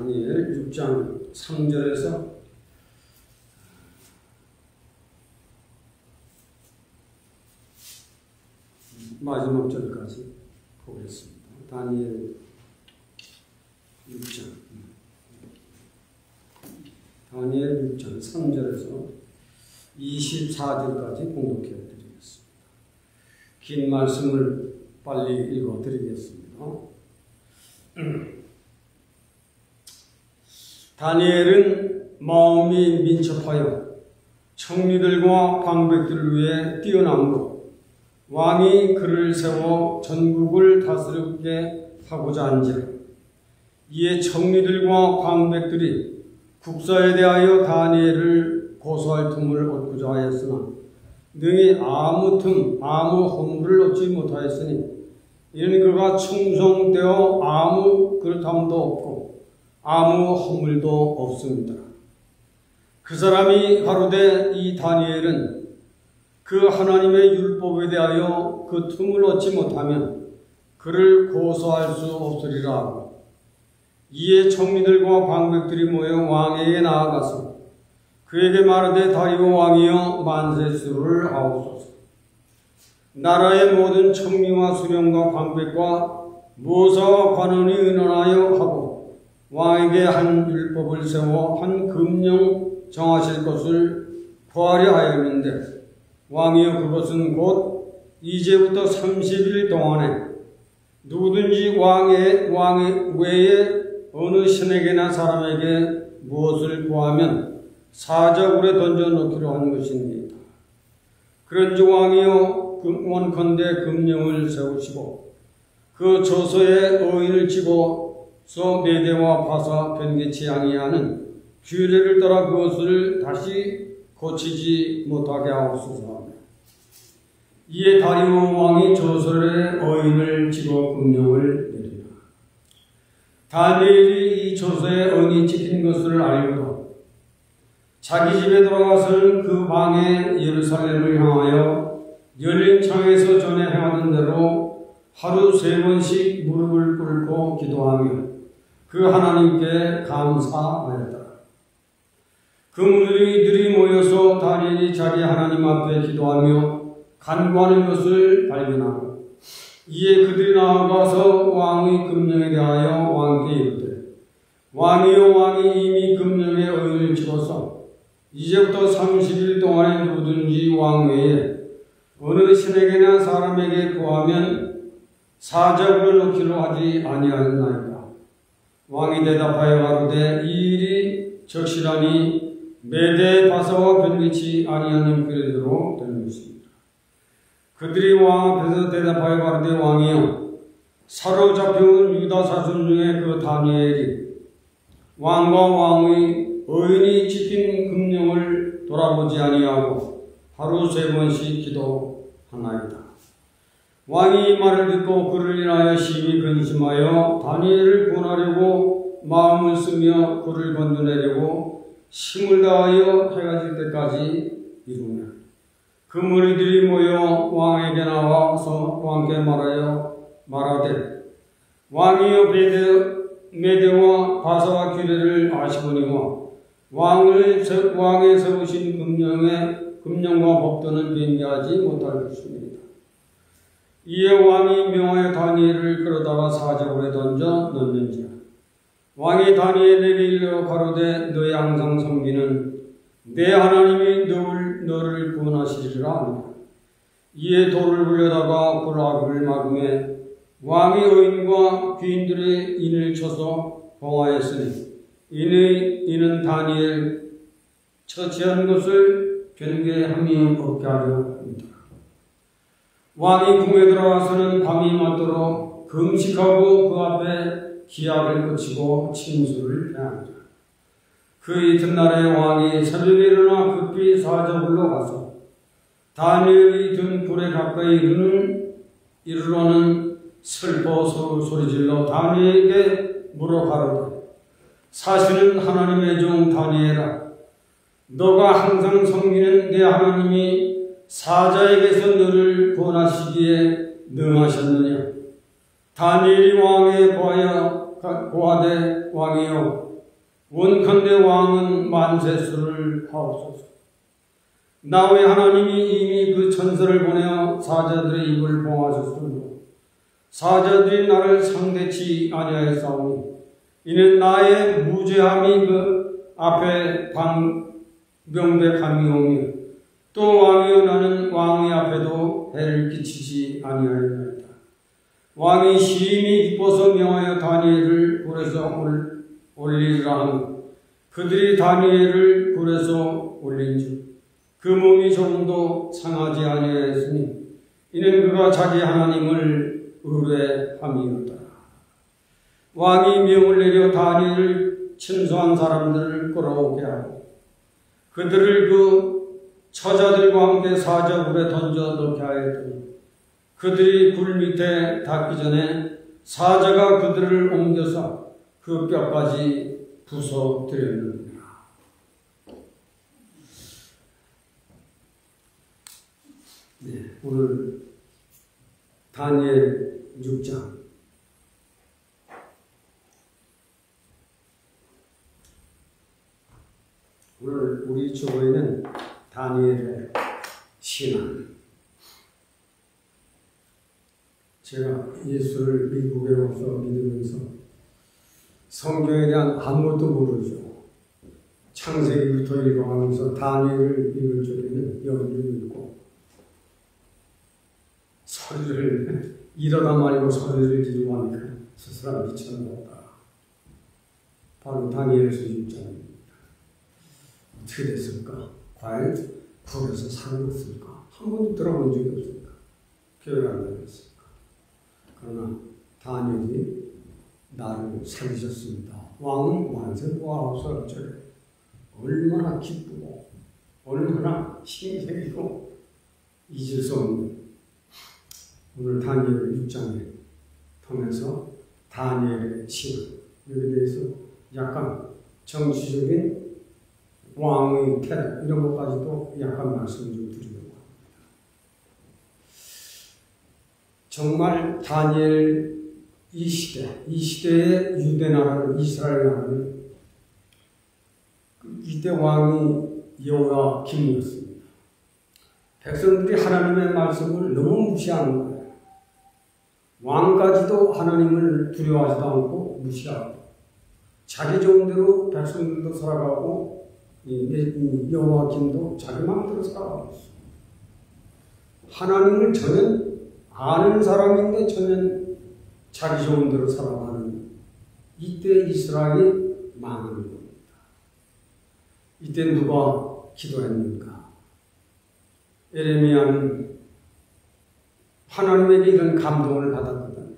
다니엘 6장 3절에서 마지막 절까지 보겠습니다. 다니엘 6장 3절에서 24절까지 공독해 드리겠습니다. 긴 말씀을 빨리 읽어 드리겠습니다. 다니엘은 마음이 민첩하여 청리들과 방백들을 위해 뛰어남으로 왕이 그를 세워 전국을 다스리게 하고자 한지라. 이에 청리들과 방백들이 국사에 대하여 다니엘을 고소할 틈을 얻고자 하였으나 능히 아무 허물을 얻지 못하였으니 이는 그가 충성되어 아무 그릇함도 없고 아무 허물도 없습니다. 그 사람이 가로되 이 다니엘은 그 하나님의 율법에 대하여 그 틈을 얻지 못하면 그를 고소할 수 없으리라 하고, 이에 청리들과 방백들이 모여 왕에게 나아가서 그에게 말하되 다리오 왕이여 만세수를 하옵소서. 나라의 모든 청리와 수령과 방백과 모사와 관원이 의논하여 하고 왕에게 한 율법을 세워 한 금령 정하실 것을 구하려 하였는데, 왕이여 그것은 곧 이제부터 30일 동안에 누구든지 왕의 외에 어느 신에게나 사람에게 무엇을 구하면 사자굴에 던져놓기로 한 것입니다. 그런즉 왕이여 원컨대 금령을 세우시고 그 저서에 의인을 찍어서 메대와 바사 변개치 아니하는 규례를 따라 그것을 다시 고치지 못하게 하옵소서. 이에 다리오 왕이 저서에 의인을 찍어 금령을 내리라. 다니엘이 이 저서에 의인이 찍힌 것을 알고도 자기 집에 돌아가서는 그 방에 예루살렘을 향하여 열린 창에서 전에 행하던 대로 하루 3번씩 무릎을 꿇고 기도하며 그 하나님께 감사하였다. 그 무리들이 모여서 다니엘이 자기 하나님 앞에 기도하며 간구하는 것을 발견하고, 이에 그들이 나아가서 왕의 금령에 대하여 왕께 이르되, 왕이여 왕이 이미 금령에 의인을 찍어서 이제부터 30일 동안에 누구든지 왕 외에 어느 신에게나 사람에게 구하면 사자굴에 넣기로 하지 아니하였나이까. 왕이 대답하여 가로되 이 일이 적시라니 메대 바사와 변개치 아니하는 규례대로 되는 것입니다. 그들이 왕 앞에서 대답하여 가로되 왕이여 사로잡혀온 유다 사손 중에 그 다니엘이 왕과 왕의 의인이 지킨 금령을 돌아보지 아니하고 하루 3번씩 기도하나이다. 왕이 이 말을 듣고 그를 인하여 심히 근심하여 다니엘을 구원하려고 마음을 쓰며 그를 건져내려고 힘을 다하여 해가 질 때까지 이루며, 그 무리들이 모여 왕에게 나와서 왕께 말하되 왕이여 메대와 바사와 규례를 아시거니와 왕의 세우신 금령과 법도는 변개하지 못할 것입니다. 이에 왕이 명하여 다니엘을 끌어다가 사자굴에 던져 넣는지라. 왕이 다니엘에게 이르러 가로되 너의 항상 섬기는 내 하나님이 너를 구원하시리라 하니라. 이에 돌을 굴려다가 불악을 막음에 왕이 의인과 귀인들의 인을 쳐서 봉하였으니 이는 다니엘 처치한 것을 변개함이 없게 하려 합니다. 왕이 궁에 들어가서는 밤이 맞도록 금식하고 그 앞에 기약을 거치고 침수를 해합니다. 그 이튿날에 왕이 새벽에 일어나 급히 사자굴로 가서 다니엘이 든 불에 가까이 이르러는 슬퍼 소리질러 다니엘에게 물어 가로되 사실은 하나님의 종 다니엘아, 너가 항상 섬기는 내 하나님이 사자에게서 너를 구원하시기에 능하셨느냐? 다니엘이 왕에 고하되 왕이여 원컨대 왕은 만세수를 하옵소서. 나 외 하나님이 이미 그 천사를 보내어 사자들의 입을 봉하셨으므로 사자들이 나를 상대치 아니하였사오니 이는 나의 무죄함이 그 앞에 명백함이오며 또 왕이여 나는 왕의 앞에도 해를 끼치지 아니하였나이다. 왕이 심히 기뻐서 명하여 다니엘을 굴에서 올리라 하니 그들이 다니엘을 굴에서 올린즉 그 몸이 조금도 상하지 아니하였으니 이는 그가 자기 하나님을 의뢰함이었다. 왕이 명을 내려 다니엘을 친소한 사람들을 끌어오게 하고 그들을 그 처자들과 함께 사자굴에 던져 넣게 하였더니 그들이 굴 밑에 닿기 전에 사자가 그들을 옮겨서 그 뼈까지 부숴드렸느니라. 네, 오늘 다니엘 6장 오늘 우리 주보에는 다니엘의 신앙. 제가 예수를 미국에 와서 믿으면서 성경에 대한 아무것도 모르죠. 창세기부터 읽어가면서 다니엘을 읽을 적에는 여기를 읽고 소리를 일어나 말고 소리를 지르고 하니까 저 사람 미쳤나보다. 바로 다니엘서 6장입니다. 어떻게 됐을까? 과연 굴에서 살았을까? 한 번도 들어본 적이 없을까? 교회를 안 다녔을까? 그러나 다니엘이 나를 살리셨습니다. 왕은 만세보아하옵소서. 얼마나 기쁘고 얼마나 힘이 생기고 잊을 수 없는 오늘 다니엘 6장에 통해서 다니엘의 신앙 여기에 대해서 약간 정치적인 왕의 태도 이런 것까지도 약간 말씀을 좀 드리려고 합니다. 정말 다니엘 이 시대의 유대 나라를 이스라엘 나라를 이때 왕이 여호야김이었습니다. 백성들이 하나님의 말씀을 너무 무시하는 거예요. 왕까지도 하나님을 두려워하지도 않고 무시하고 자기 좋은대로 백성들도 살아가고 여호야김도 자기 마음대로 살아가고 있어요. 하나님을 전혀 아는 사람인데 전혀 자기 좋은 대로 살아가는 이때 이스라엘이 망하는 겁니다. 이때 누가 기도했는가? 예레미야는 하나님에게 이런 감동을 받았거든요.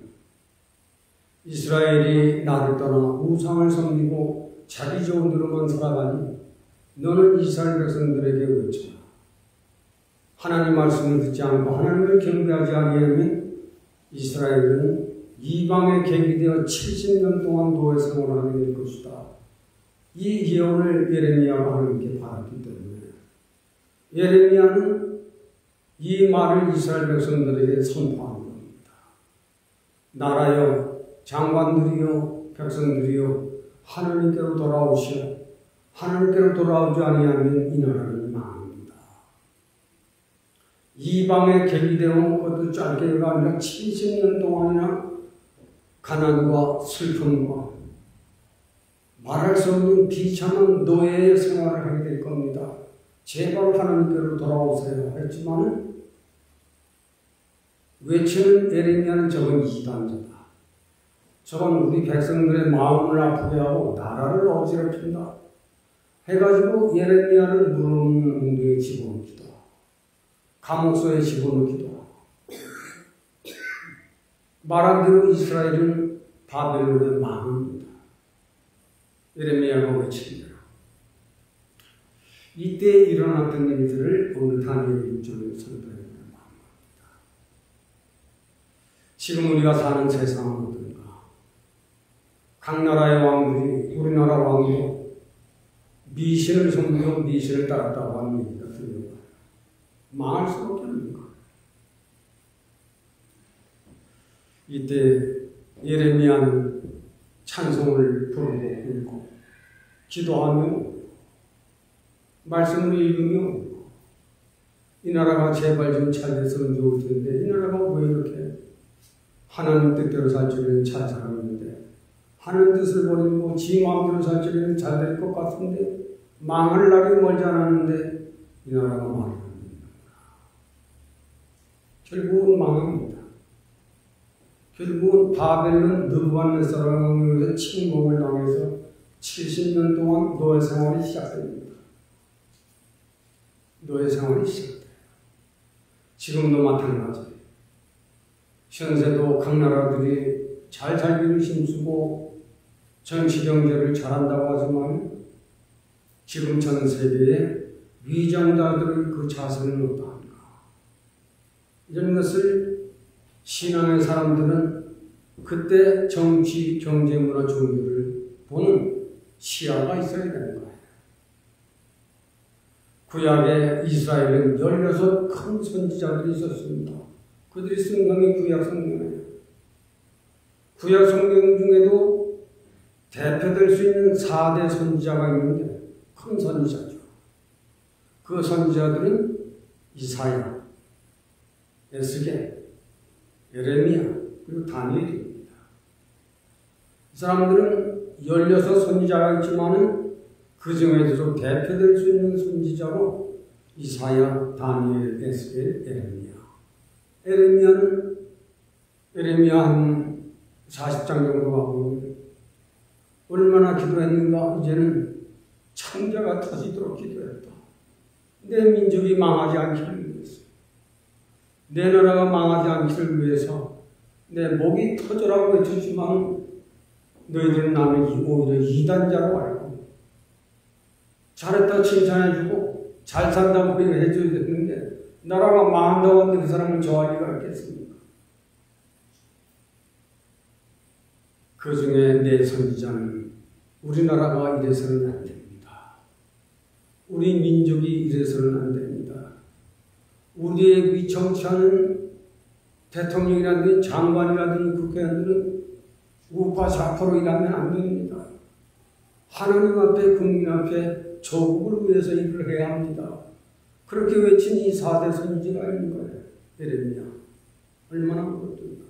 이스라엘이 나를 떠나 우상을 섬기고 자기 좋은 대로만 살아가니 너는 이스라엘 백성들에게 외쳐라. 하나님 말씀을 듣지 않고 하나님을 경배하지 아니하면 이스라엘은 이방에 갱비되어 70년 동안 노예 생활하게 될 것이다. 이 예언을 예레미야가 하나님께 받았기 때문에 예레미야는 이 말을 이스라엘 백성들에게 선포하는 겁니다. 나라여, 장관들이여, 백성들이여, 하나님께로 돌아오시오. 하나님께로 돌아오지 아니하면 이 나라는 망합니다. 이방에 갱비되어 그것도 짧게가 아니라 70년 동안이나 가난과 슬픔과 말할 수 없는 비참한 노예의 생활을 하게 될 겁니다. 제발 하나님께로 돌아오세요. 했지만은 외치는 예레미야는 저건 이단자다. 저건 우리 백성들의 마음을 아프게 하고 나라를 어지럽힌다. 해가지고 예레미야를 무릎 웅덩이에 집어넣기도 하고 감옥소에 집어넣기도 하고 말한 대로 이스라엘은 바벨론에 망합니다. 예레미야가 외칩니다. 이때 일어났던 일들을 오늘 다니엘 6장에 선포해보는 마음입니다. 지금 우리가 사는 세상은 어떤가? 각 나라의 왕들이 우리나라 왕도 미신을 섬기고 미신을 따랐다고 하는 얘기가 들려요. 망할 수밖에 없는 거예요. 이때 예레미야는 찬송을 부르고 울고 기도하며 말씀을 읽으며 이 나라가 제발 좀 잘 됐으면 좋을 텐데 이 나라가 왜 이렇게 하나님 뜻대로 살 줄에는 잘 살았는데 하나님 뜻을 버리고 지 마음대로 살 줄에는 잘 될 것 같은데 망할 날이 멀지 않았는데 이 나라가 망합니다. 결국은 망합니다. 결국은 바벨론 느부갓네살에 침공을 당해서 70년 동안 노예 생활이 시작됩니다. 노예 생활이 시작돼요. 지금도 마찬가지예요. 현세도 각 나라들이 잘 살기를 힘쓰고 정치 경제를 잘한다고 하지만 지금 전 세계에 위정자들의 그 자세는 어떠한가? 이런 것을 신앙의 사람들은 그때 정치, 경제, 문화, 종교를 보는 시야가 있어야 되는 거예요. 구약에 이스라엘은 16 큰 선지자들이 있었습니다. 그들이 쓴 것이 구약 성경이에요. 구약 성경 중에도 대표될 수 있는 4대 선지자가 있는데 큰 선지자죠. 그 선지자들은 이사야, 에스겔, 예레미야, 그리고 다니엘입니다. 이 사람들은 16 선지자가 있지만은 그 중에서도 대표될 수 있는 선지자로 이사야, 다니엘, 에스겔, 예레미야. 예레미야 한 40장 정도 가고 얼마나 기도했는가. 이제는 창자가 터지도록 기도했다. 내 민족이 망하지 않기를 위해서, 내 나라가 망하지 않기를 위해서 내 목이 터져라고 외쳤지만 너희들은 나를 오히려 이단자로 알고 잘했다 칭찬해주고 잘 산다고 해줘야 되는데 나라가 망한다고 하는데 그 사람을 좋아할 리가 있겠습니까? 그 중에 내 선지자는 우리나라가 이래서는 안 됩니다. 우리 민족이 이래서는 안 됩니다. 우리의 위청치하는 대통령이라든지 장관이라든지 국회의원들은 우파 좌파로 일하면 안 됩니다. 하나님 앞에 국민 앞에 조국을 위해서 일을 해야 합니다. 그렇게 외친 이 4대 선지자가 있는 거예요. 예레미야 얼마나 그렇습니까?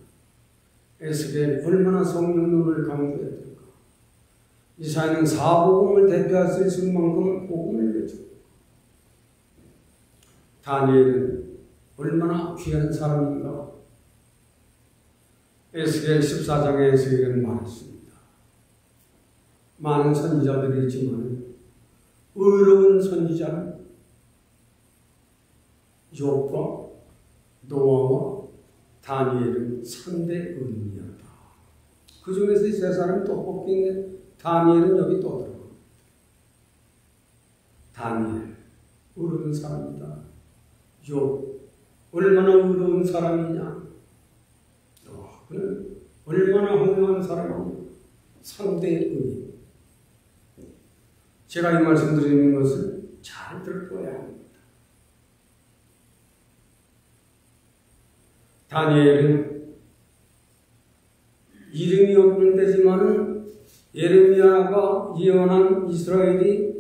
에스겔 얼마나 성령론을 강조했던가. 이사야는 사복음을 대표할 수 있을 만큼 복음을 외쳤고, 다니엘은 얼마나 귀한 사람인가. 에스겔 14장에 에스겔은 말했습니다. 많은 선지자들이 있지만 의로운 선지자는 욥과 노아와 다니엘은 3대 의인이었다. 그 중에서 이 세 사람이 또 뽑히는데 다니엘은 여기 또 들어갑니다. 다니엘 의로운 사람이다. 욥 얼마나 의로운 사람이냐. 그는 얼마나 훌륭한 사람이냐. 3대 의인. 제가 이 말씀 드리는 것을 잘 들어야 합니다. 다니엘은 이름이 없는 데지만은 예레미야가 예언한 이스라엘이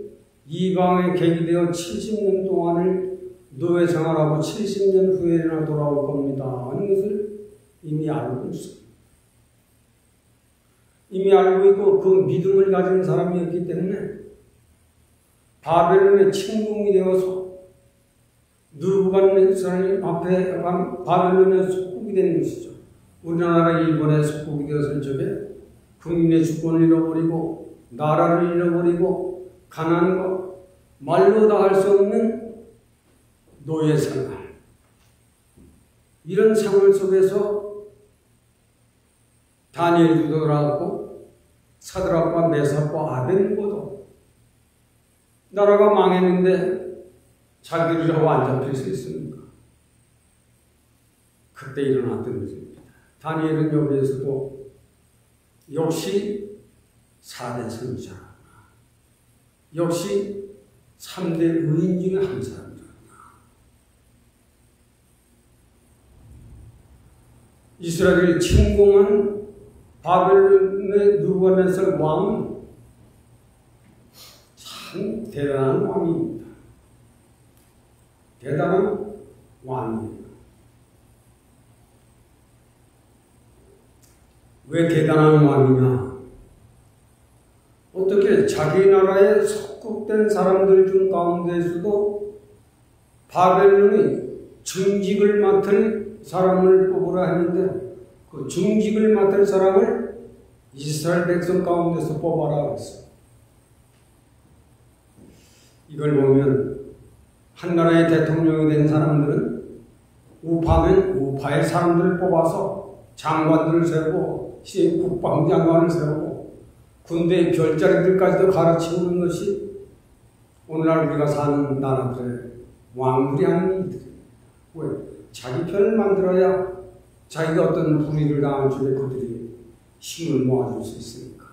이방에 갱이되어 70년 동안을 노예 생활하고 70년 후에나 돌아올 겁니다 하는 것을 이미 알고 있습니다. 이미 알고 있고 그 믿음을 가진 사람이었기 때문에 바벨론에 침공이 되어서 느부갓네살 앞에 바벨론에 속국이 되는 것이죠. 우리나라가 일본에 속국이 되었을 적에 국민의 주권을 잃어버리고 나라를 잃어버리고 가난과 말로 다 할 수 없는 노예 생활, 이런 생활 속에서 다니엘도 돌아왔고 사드락과 메삭과 아벤고도 나라가 망했는데 자기들이라고 안 잡힐 수 있습니까? 그때 일어났던 것입니다. 다니엘은 여기에서도 역시 4대 선지자, 역시 3대 의인 중에 한 사람입니다. 이스라엘을 침공한 바벨론의 느부갓네살 왕은 참 대단한 왕입니다. 대단한 왕이에요. 왜 대단한 왕이냐? 어떻게 자기 나라에 속국된 사람들 중 가운데에서도 바벨론이 중직을 맡을 사람을 뽑으라 했는데 그 중직을 맡을 사람을 이스라엘 백성 가운데서 뽑아라 했어요. 이걸 보면 한 나라의 대통령이 된 사람들은 우파면 우파의 사람들을 뽑아서 장관들을 세우고 국방장관을 세우고 군대의 별자리들까지도 가르치는 것이 오늘날 우리가 사는 나라들의 왕들이 하는 일들이에요. 왜? 자기 편을 만들어야 자기가 어떤 불의를 당할 줄에 그들이 힘을 모아줄 수 있으니까.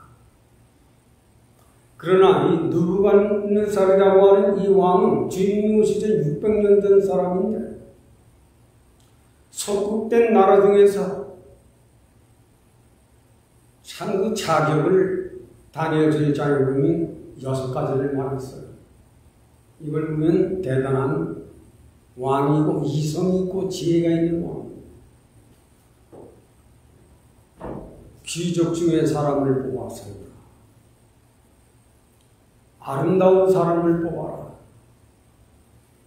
그러나 이 느부갓네살이라고 하는 이 왕은 주인공 시절 600년 전 사람인데 속국된 나라 중에서 참 그 자격을 다니엘 제일장에 보면 6가지를 말했어요. 이걸 보면 대단한 왕이고 이성이 있고 지혜가 있는 왕. 귀족 중에 사람을 뽑았어요. 아름다운 사람을 뽑아라.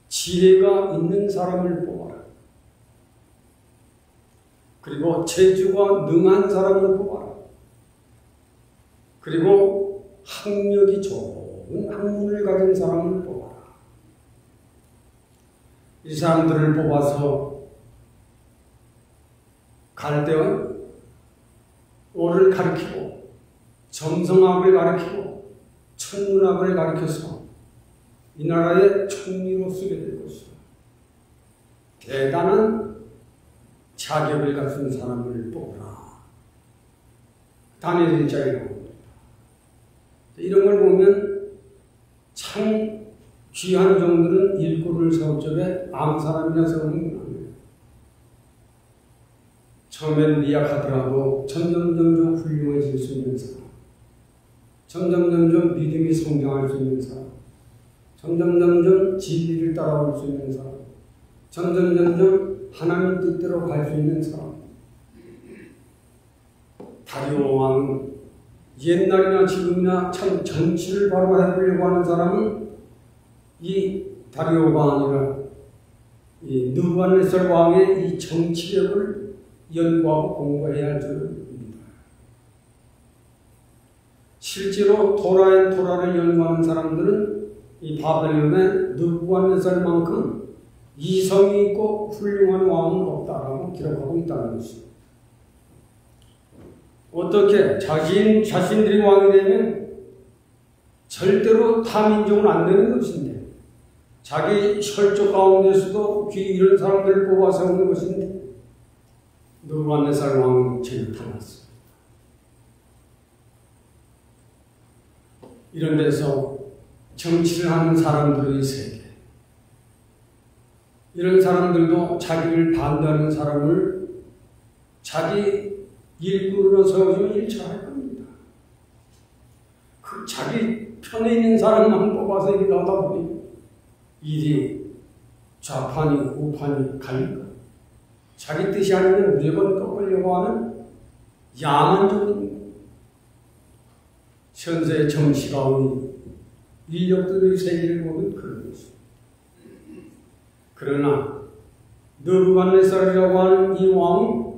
지혜가 있는 사람을 뽑아라. 그리고 재주가 능한 사람을 뽑아라. 그리고 학력이 좋은 학문을 가진 사람을 뽑아라. 이 사람들을 뽑아서 갈대어를 가르치고 점성학을 가르치고 천문학을 가르쳐서 이 나라의 총리로 쓰게 될 것이다. 대단한 자격을 갖춘 사람을 뽑으라. 다니엘 1장에 이런 걸 보면 참 귀한 종들은 일꾼을 세울 적에 아무 사람이나 세우는 건 아니에요. 처음엔 미약하더라도 점점 훌륭해질 수 있는 사람, 점점 믿음이 성장할 수 있는 사람, 점점 진리를 따라올 수 있는 사람, 점점 하나님 뜻대로 갈 수 있는 사람. 다리오 왕은 옛날이나 지금이나 참 정치를 바로 해보려고 하는 사람은 이 다리오가 아니라 이 느부갓네살 왕의 이 정치력을 연구하고 공부해야 할 줄입니다. 실제로 토라를 연구하는 사람들은 이 바벨론의 느부갓네살만큼 이성이 있고 훌륭한 왕은 없다라고 기록하고 있다는 것입니다. 어떻게 자신들이 왕이 되면 절대로 타민족은 안 되는 것인데 자기 혈족 가운데서도 귀 이런 사람들을 뽑아 세우는 것인데 느부갓네살 왕은 전혀 달랐습니다. 이런 데서 정치를 하는 사람들의 세계, 이런 사람들도 자기를 반대하는 사람을 자기 일꾼으로 세워주면 일처할 겁니다. 그 자기 편에 있는 사람만 뽑아서 일을 하다 보니 일이 좌판이 우판이 갈릴까? 자기 뜻이 아니면 무조건 꺾으려고 하는 야만적인 현세의 정치가 인력들의 세계를 보면 그런 것입니다. 그러나 느부갓네살이라고 하는 이 왕은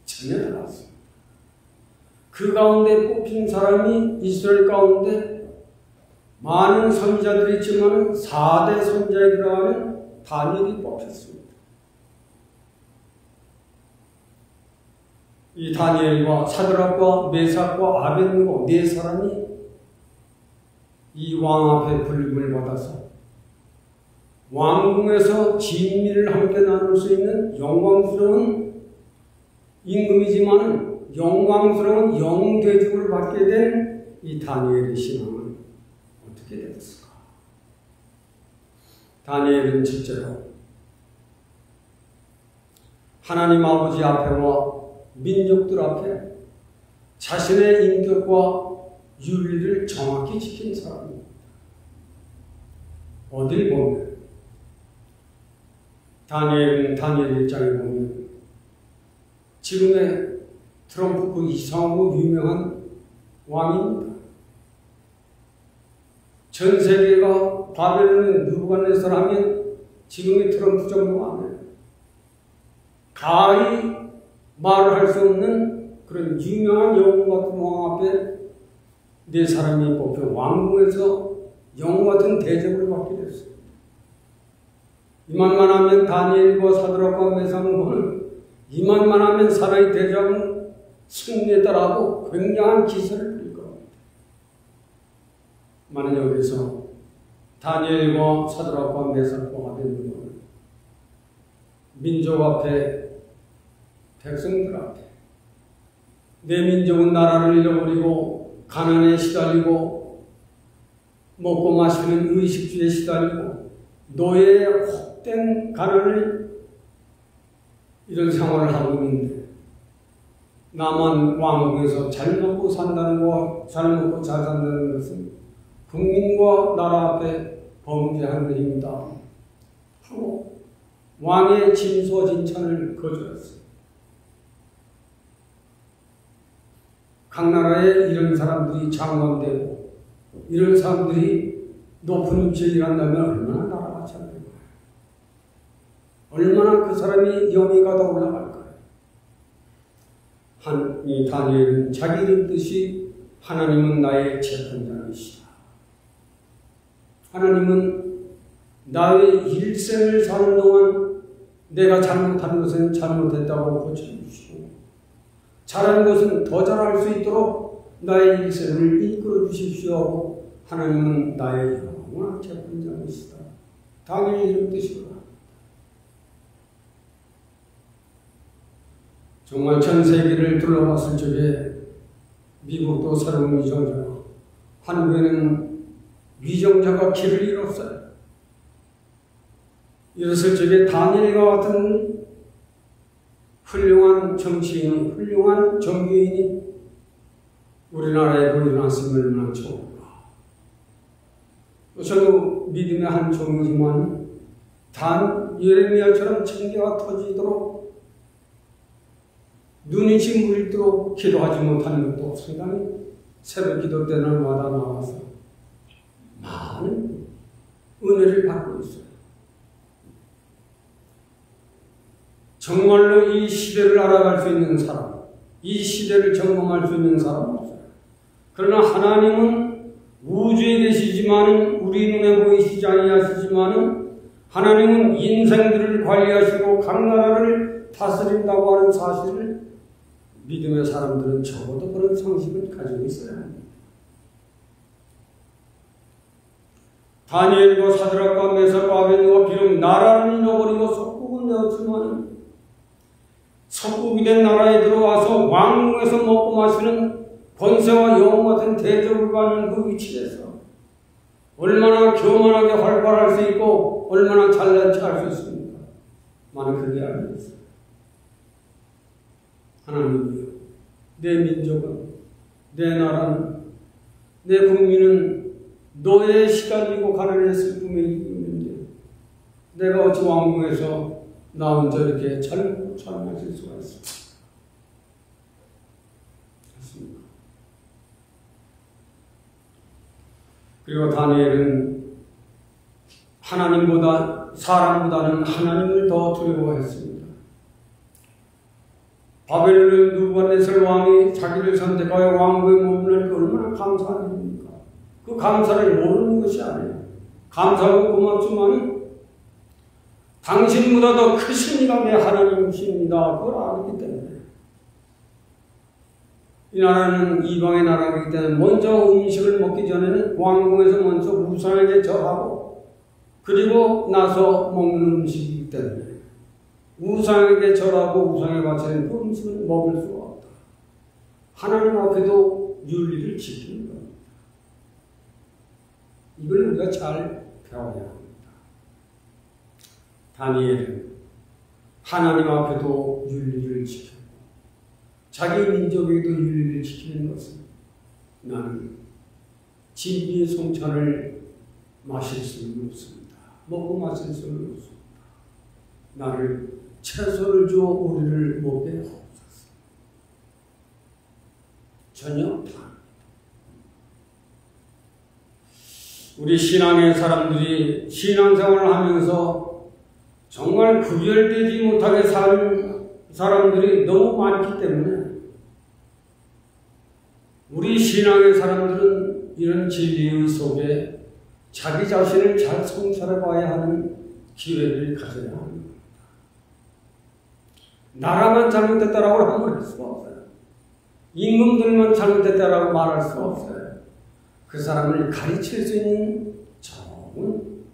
전혀 달랐습니다. 그 가운데 뽑힌 사람이 이스라엘 가운데 많은 선지자들이 있지만 4대 선지자에 들어가는 다니엘이 뽑혔습니다. 이 다니엘과 사드락과 메삭과 아벳느고 4사람이 이 왕 앞에 불림을 받아서 왕궁에서 진미를 함께 나눌 수 있는 영광스러운 임금이지만 영광스러운 영대접을 받게 된 이 다니엘의 신앙은 어떻게 되었을까? 다니엘은 첫째로 하나님 아버지 앞에와 민족들 앞에 자신의 인격과 윤리를 정확히 지킨 사람입니다. 어딜 보면 다니엘 1장에 보면 지금의 트럼프 그 이상하고 유명한 왕입니다. 전 세계가 바벨론의 느부갓네살 하면 지금의 트럼프 정도가 아니에요. 가히 말을 할 수 없는 그런 유명한 영웅 같은 왕 앞에 네 사람이 뽑혀 왕궁에서 영웅 같은 대접을 받게 됐어요. 이만만 하면 다니엘과 사드락과 메삭은 이만만 하면 사나이 대장은 승리했다라고 굉장한 기세를 부릴 겁니다. 만약 여기서 다니엘과 사드락과 메삭과 아벤느고는 민족 앞에 백성들 앞에 내 민족은 나라를 잃어버리고 가난에 시달리고 먹고 마시는 의식주의에 시달리고 노예의 헛된 가난을 이런 생활을 하고 있는데 나만 왕국에서 잘 먹고 산다는 거, 잘 먹고 잘 산다는 것은 국민과 나라 앞에 범죄하는 것입니다 하고 왕의 진소진찬을 거절했어요. 각 나라에 이런 사람들이 장관되고 이런 사람들이 높은 위치에 일한다면 얼마나 나라가 잘 될까요? 얼마나 그 사람이 영예가 더 올라갈까요? 이 다니엘은 자기 이름 뜻이 하나님은 나의 재판장이시다. 하나님은 나의 일생을 사는 동안 내가 잘못한 것은 잘못했다고 고쳐주시고 잘하는 것은 더 잘할 수 있도록 나의 일생을 이끌어 주십시오 하고 하나님은 나의 영원한 재판장이시다. 다니엘 이름 뜻이구나. 정말 전 세계를 둘러봤을 적에 미국도 새로운 위정자가 한국에는 위정자가 길을 잃었어요. 이랬을 적에 다니엘과 같은 훌륭한 정치인이, 훌륭한 정교인이 우리나라에도 일어났으면 얼마나 좋을까. 저도 믿음의 한 종이지만 단 예레미야처럼 청계가 터지도록 눈이 짓물도록 기도하지 못하는 것도 상당히 새벽 기도 때날마다 나와서 많은 은혜를 받고 있어요. 정말로 이 시대를 알아갈 수 있는 사람, 이 시대를 점검할 수 있는 사람은 없어요. 그러나 하나님은 우주에 계시지만은 우리 눈에 보이시지 아니하시지만은 하나님은 인생들을 관리하시고 각 나라를 다스린다고 하는 사실을 믿음의 사람들은 적어도 그런 상식을 가지고 있어야 합니다. 다니엘과 사드락과 메삭과 아벤느고가 비록 나라를 잃어버리고 속국은 되었지만 속국이 된 나라에 들어와서 왕궁에서 먹고 마시는 권세와 영웅 같은 대접을 받는 그 위치에서 얼마나 교만하게 활발할 수 있고 얼마나 잘난 체 할 수 있습니까? 많은 그게 아니었어요. 하나님이여, 내 민족은, 내 나라는, 내 국민은 노예에 시달리고 가난에 슬픔에 있는데 내가 어찌 왕궁에서 나 혼자 이렇게 잘 마실 수가 있을까? 그렇습니까? 그리고 다니엘은 하나님보다 사람보다는 하나님을 더 두려워했습니다. 바벨론 느부갓네살 왕이 자기를 선택하여 왕국에 머무는 게 얼마나 감사한 일입니까? 그 감사를 모르는 것이 아니에요. 감사하고 고맙지만 당신보다 더 크신 이가 내 하나님이십니다. 그걸 알기 때문에. 이 나라는 이방의 나라이기 때문에 먼저 음식을 먹기 전에는 왕궁에서 먼저 우상에게 절하고 그리고 나서 먹는 음식이기 때문에 우상에게 절하고 우상에 바치는 그 음식을 먹을 수가 없다. 하나님 앞에도 윤리를 지키는 겁니다. 이걸 우리가 잘 배워야 합니다. 다니엘은 하나님 앞에도 윤리를 지키고 자기 민족에게도 윤리를 지키는 것은 나는 진리의 성찬을 마실 수는 없습니다. 먹고 마실 수는 없습니다. 나를 채소를 주어 우리를 먹게 하옵소서. 전혀 다. 우리 신앙의 사람들이 신앙생활을 하면서 정말 구별되지 못하게 산 사람들이 너무 많기 때문에 우리 신앙의 사람들은 이런 진리의 속에 자기 자신을 잘 성찰해 봐야 하는 기회를 가져야 합니다. 나라만 잘못됐다라고 한번 할 수가 없어요. 임금들만 잘못됐다라고 말할 수가 없어요. 그 사람을 가르칠 수 있는 정은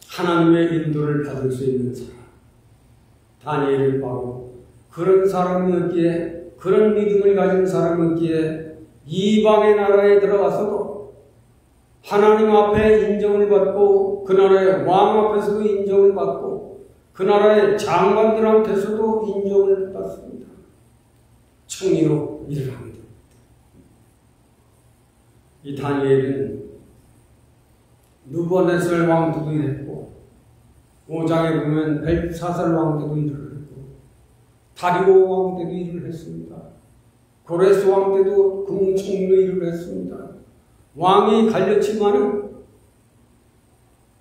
하나님의 인도를 받을 수 있는 사람. 다니엘을 바로 그런 사람이었기에, 그런 믿음을 가진 사람이었기에 이방의 나라에 들어가서도 하나님 앞에 인정을 받고 그 나라의 왕 앞에서도 인정을 받고 그 나라의 장관들한테서도 인정을 받습니다. 청리로 일을 합니다. 이 다니엘은 누부갓네살 왕 때도 일했고 5장에 보면 벨사살 왕 때도 일을 했고 다리오 왕 때도 일을 했습니다. 고레스 왕 때도 국무총리로 일을 했습니다. 왕이 갈렸지만은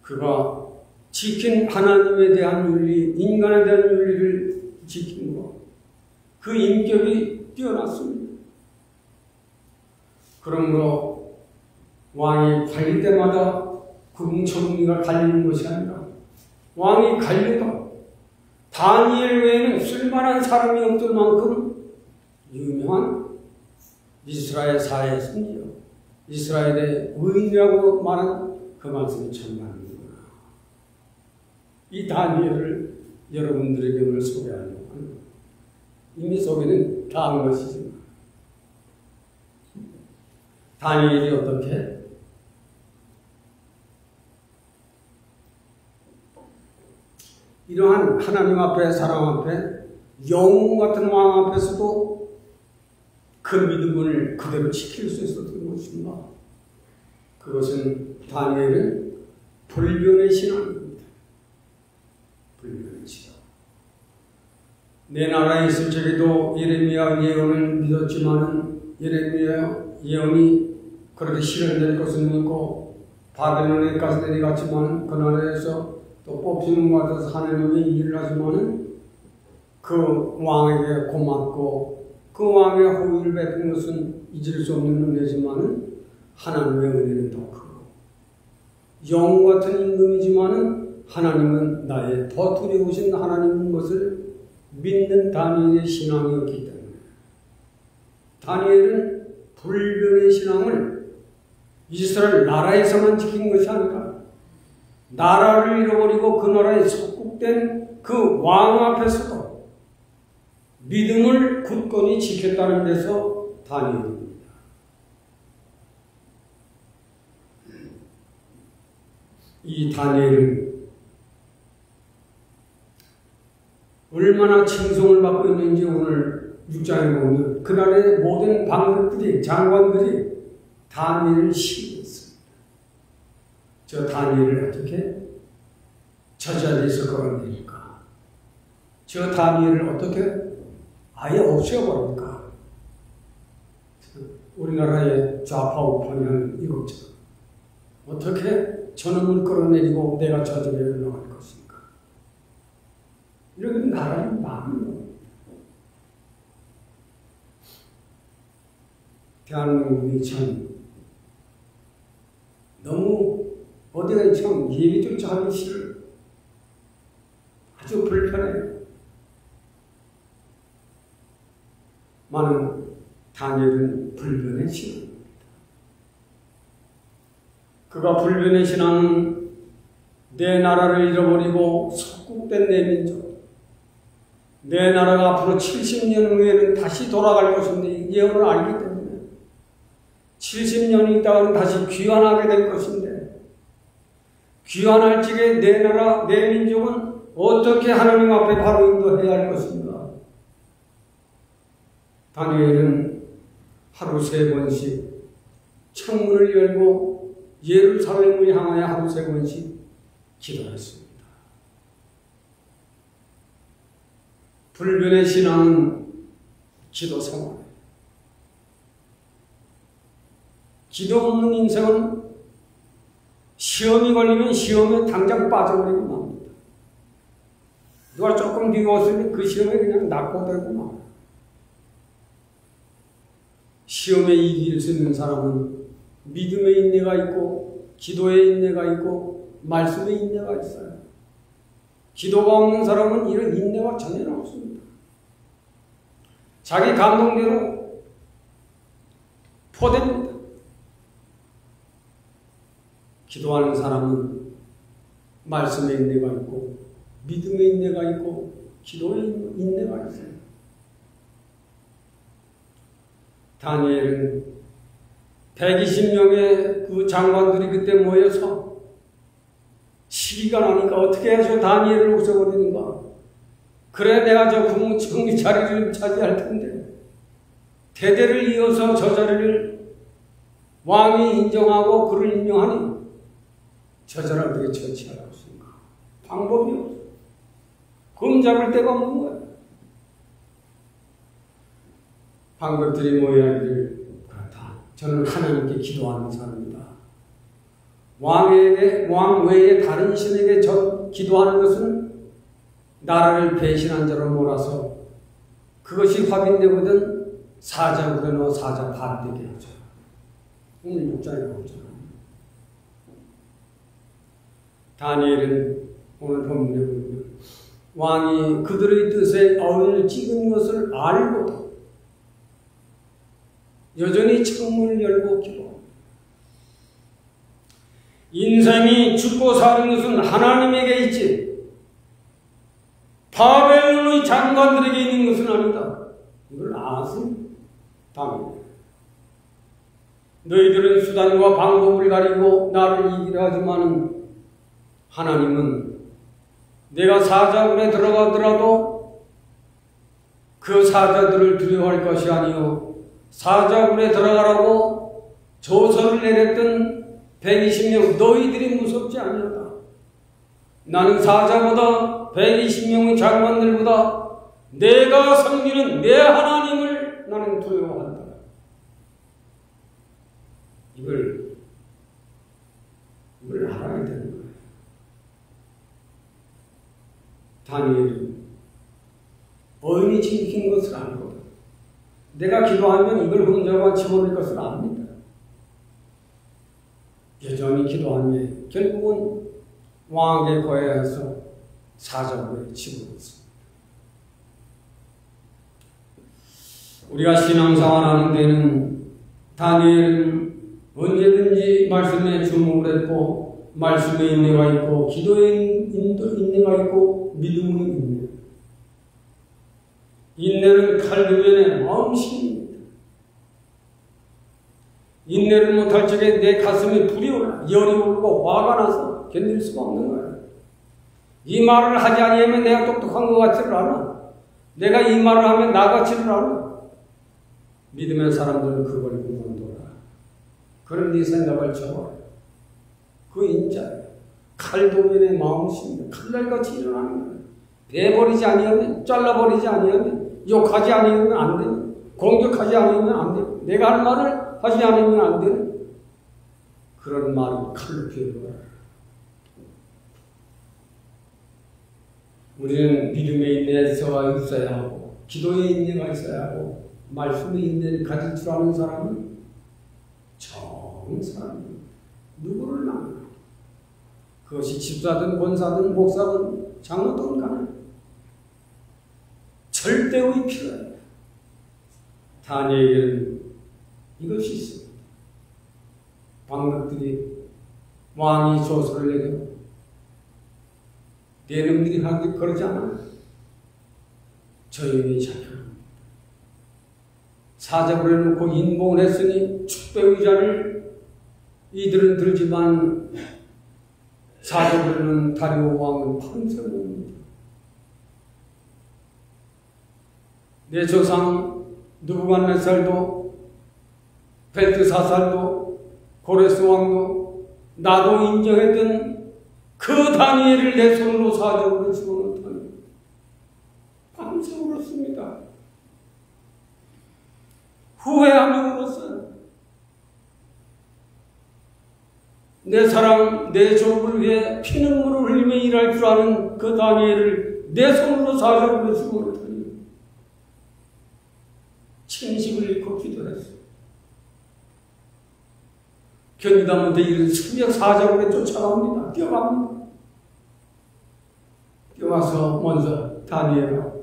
그가 지킨 하나님에 대한 윤리, 인간에 대한 윤리를 지킨 것, 그 인격이 뛰어났습니다. 그러므로 왕이 갈릴 때마다 국무총리가 갈리는 것이 아니라 왕이 갈려도 다니엘 외에는 쓸만한 사람이 없던 만큼 유명한 이스라엘 사회 승리요, 이스라엘의 의인이라고 말한 그 말씀이 전부입니다. 이 다니엘을 여러분들에게 오늘 소개하려고 합니다. 이미 소개는 다 한 것이지만 다니엘이 어떻게 이러한 하나님 앞에, 사람 앞에, 영웅 같은 왕 앞에서도 그 믿음을 그대로 지킬 수 있었던 것입니다. 그것은 다니엘은 불변의 신앙입니다. 불변의 신앙. 내 나라에 있을 적에도 예레미야 예언을 믿었지만은 예레미야 예언이 그렇게 실현될 것은 믿고 바벨론에까지 내려갔지만 그 나라에서 또 뽑히는 것 같아서 하나님이 일을 하지만은 그 왕에게 고맙고 그 왕의 호의를 베푼 것은 잊을 수 없는 은혜지만은 하나님의 은혜는 더 크고 영웅 같은 임금이지만은 하나님은 나의 더 두려우신 하나님인 것을 믿는 다니엘의 신앙이었기 때문에 다니엘은 불변의 신앙을 이스라엘 나라에서만 지킨 것이 아니라 나라를 잃어버리고 그 나라에 속국된 그 왕 앞에서도 믿음을 굳건히 지켰다는 데서 다니엘입니다. 이 다니엘은 얼마나 칭송을 받고 있는지 오늘 6장에 보면 그날의 모든 방백들이, 장관들이 다니엘을 시기했습니다. 저 다니엘을 어떻게 저 자리에서 걸어내릴까? 저 다니엘을 어떻게 아예 없애버릴까? 우리나라의 좌파우파는 이것처럼 어떻게 저놈을 끌어내리고 내가 저 자리에 올라갈 것인가? 이런 나라의 마음이에요. 대한민국이 참 너무 어디가 참 얘기조차 하기 싫어요. 아주 불편해요. 많은 다니엘은 불변의 신앙입니다. 그가 불변의 신앙은 내 나라를 잃어버리고 속국된 내 민족, 내 나라가 앞으로 70년 후에는 다시 돌아갈 것인데 예언을 알기 때문에 70년이 있다가는 다시 귀환하게 될 것인데 귀환할 적에 내 나라, 내 민족은 어떻게 하나님 앞에 바로 인도해야 할 것인가? 다니엘은 하루 3번씩 창문을 열고 예루살렘을 향하여 하루 3번씩 기도했습니다. 불변의 신앙은 기도 생활. 기도 없는 인생은 시험이 걸리면 시험에 당장 빠져버리고 맙니다. 누가 조금 미웠으면 그 시험에 그냥 낙고되고 맙니다. 시험에 이길 수 있는 사람은 믿음의 인내가 있고 기도의 인내가 있고 말씀의 인내가 있어요. 기도가 없는 사람은 이런 인내가 전혀 없습니다. 자기 감동대로 포됩니다. 기도하는 사람은 말씀의 인내가 있고 믿음의 인내가 있고 기도의 인내가 있어요. 다니엘은 120명의 그 장관들이 그때 모여서 시기가 나니까 어떻게 해서 다니엘을 없애버리는가. 그래 내가 저 국무총리 자리를 차지할 텐데 대대를 이어서 저 자리를 왕이 인정하고 그를 임명하니 저 사람을 어떻게 처치하라고 했습니까? 방법이 없어. 금 잡을 데가 없는 거야. 방법들이 뭐야 하기를 그렇다. 저는 하나님께 기도하는 사람이다. 왕 외에 다른 신에게 기도하는 것은 나라를 배신한 자로 몰아서 그것이 확인되거든 사자 우레노 사자 반대게 하죠. 오늘 6장에 나오잖아요. 다니엘은 오늘 본문에 보면 왕이 그들의 뜻에 어울려 찍은 것을 알고도 여전히 창문을 열고 기도합니다. 인생이 죽고 사는 것은 하나님에게 있지 바벨론의 장관들에게 있는 것은 아니다. 이걸 아세요? 다음에 너희들은 수단과 방법을 가리고 나를 이기려 하지만 하나님은 내가 사자굴에 들어가더라도 그 사자들을 두려워할 것이 아니요 사자굴에 들어가라고 조서를 내렸던 120명 너희들이 무섭지 아니하다. 나는 사자보다 120명의 장관들보다 내가 섬기는 내 하나님을 나는 두려워한다. 이걸 알아야 되는 거예요. 다니엘은 어인이 지킨 것을 알고 내가 기도하면 이걸 혼자만 집어넣을 것을 압니다. 여전히 기도하며 결국은 왕에게 거해해서 사자굴에 집어넣었습니다. 우리가 신앙생활하는 데는 다니엘은 언제든지 말씀에 주목을 했고 말씀의 인내가 있고 기도의 인내가 있고 믿음의 인내. 인내는 칼교변의 마음심입니다. 인내를 못할 적에 내 가슴에 불이 올라 열이 오르고 화가 나서 견딜 수가 없는 거예요. 이 말을 하지 아니하면 내가 똑똑한 것 같지를 않아. 내가 이 말을 하면 나 같지를 않아. 믿음의 사람들은 그걸 그만둬라. 그런 네 생각을 접어라. 그 인자예요. 칼도변의 마음심입니다. 칼날같이 일어나는 거예요. 베버리지 아니하면 잘라버리지 아니하면 욕하지 않으면 안 되는, 공격하지 않으면 안 되는, 내가 하는 말을 하지 않으면 안 되는 그런 말을 칼로 피우는 거야. 우리는 믿음의 인내가 있어야 하고 기도의 인내가 있어야 하고 말씀의 인내를 가질 줄 아는 사람은 좋은 사람입니다. 누구를 낳나? 그것이 집사든 권사든 목사든 장로든 간에 절대의 필요합니다. 다니엘은 이것이 있습니다. 방백들이 왕이 조서를 내려 내 놈들이 하기 그러지 않아요. 조용히 잡혀갑니다. 사자굴에 놓고 인봉을 했으니 축배의자를 이들은 들지만 사자굴에는 다리오 왕은 판세입니다. 내 조상 느부갓네살도 벨트사살도 고레스 왕도 나도 인정했던 그 다니엘을 내 손으로 사적으로 집어넣다니 밤새 울었습니다. 후회하며 울었어요. 내 사랑, 내 종을 위해 피눈물을 흘리며 일할 줄 아는 그 다니엘을 내 손으로 사적으로 집어넣다니 침식을 잃고 기도했어요. 견디다 못해 이런 새벽 사자굴에 쫓아갑니다. 뛰어갑니다. 뛰어와서 먼저 다니엘아,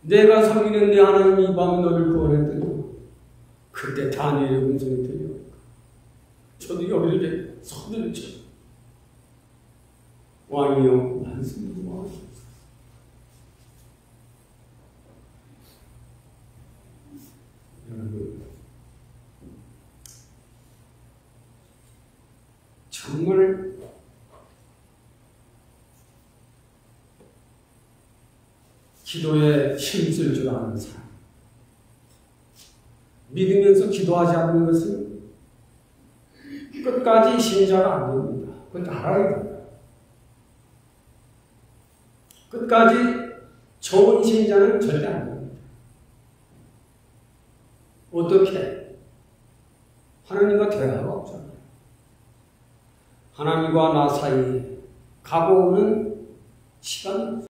내가 섬기는 내 하나님 이 밤에 너를 구원했더니 그때 다니엘의 음성이 들려. 저도 여기를 서둘렀죠. 왕이여, 말씀 좀 하소서. 여러분, 정말 기도에 힘쓸 줄 아는 사람, 믿으면서 기도하지 않는 것은 끝까지 신자가 안 됩니다. 그건 알아야 됩니다. 끝까지 좋은 신자는 절대 안 됩니다. 어떻게? 하나님과 대화가 없잖아요. 하나님과 나 사이에 가고 오는 시간이 없어요.